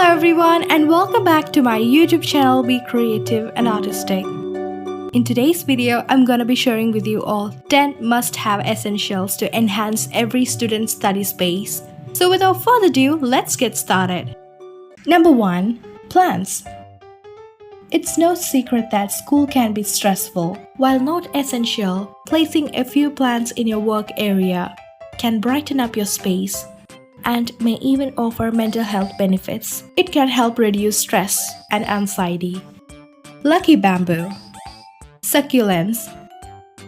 everyone, and welcome back to my YouTube channel Be Creative and Artistic. In today's video, I'm gonna be sharing with you all 10 must-have essentials to enhance every student's study space. So without further ado, let's get started. Number 1. Plants. It's no secret that school can be stressful. While not essential, placing a few plants in your work area can brighten up your space and may even offer mental health benefits. It can help reduce stress and anxiety. Lucky bamboo, succulents,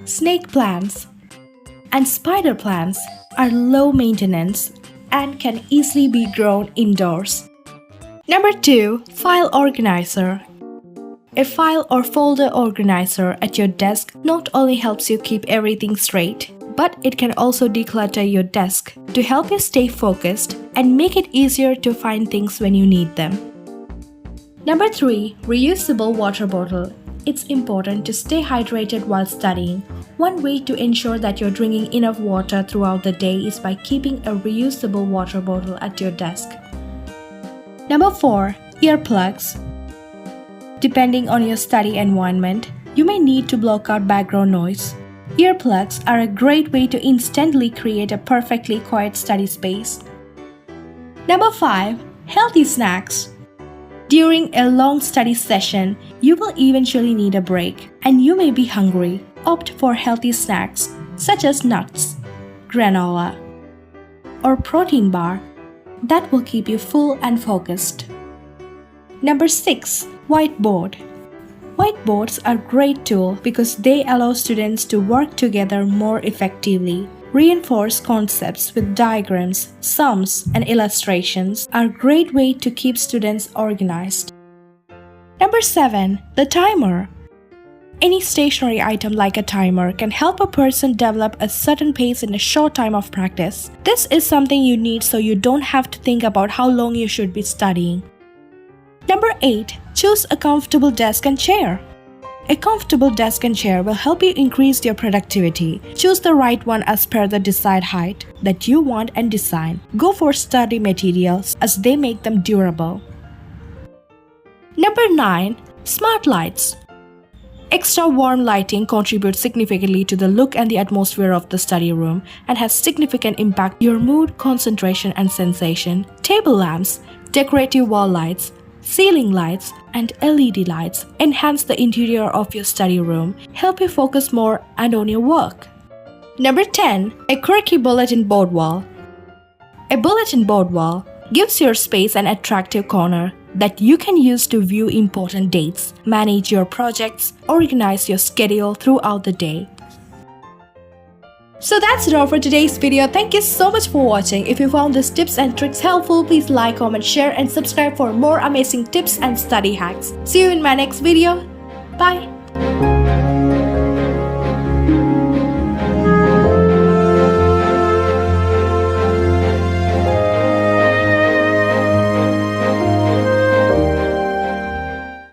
snake plants, and spider plants are low maintenance and can easily be grown indoors. Number 2. File organizer. A file or folder organizer at your desk not only helps you keep everything straight, but it can also declutter your desk to help you stay focused and make it easier to find things when you need them. Number 3. Reusable water bottle. It's important to stay hydrated while studying. One way to ensure that you're drinking enough water throughout the day is by keeping a reusable water bottle at your desk. Number 4. Earplugs. Depending on your study environment, you may need to block out background noise. Earplugs are a great way to instantly create a perfectly quiet study space. Number 5. Healthy snacks. During a long study session, you will eventually need a break, and you may be hungry. Opt for healthy snacks such as nuts, granola, or protein bar that will keep you full and focused. Number 6. Whiteboard. Whiteboards are a great tool because they allow students to work together more effectively. Reinforce concepts with diagrams, sums, and illustrations are a great way to keep students organized. Number 7. The timer. Any stationery item like a timer can help a person develop a certain pace in a short time of practice. This is something you need so you don't have to think about how long you should be studying. Number 8. Choose a comfortable desk and chair. A comfortable desk and chair will help you increase your productivity. Choose the right one as per the desired height that you want and design. Go for sturdy materials as they make them durable. Number 9. Smart lights. Extra warm lighting contributes significantly to the look and the atmosphere of the study room and has significant impact on your mood, concentration, and sensation. Table lamps, decorative wall lights, ceiling lights, and LED lights enhance the interior of your study room, help you focus more and on your work. Number 10. A quirky bulletin board wall. A bulletin board wall gives your space an attractive corner that you can use to view important dates, manage your projects, organize your schedule throughout the day. So that's it all for today's video. Thank you so much for watching. If you found these tips and tricks helpful, please like, comment, share, and subscribe for more amazing tips and study hacks. See you in my next video. Bye!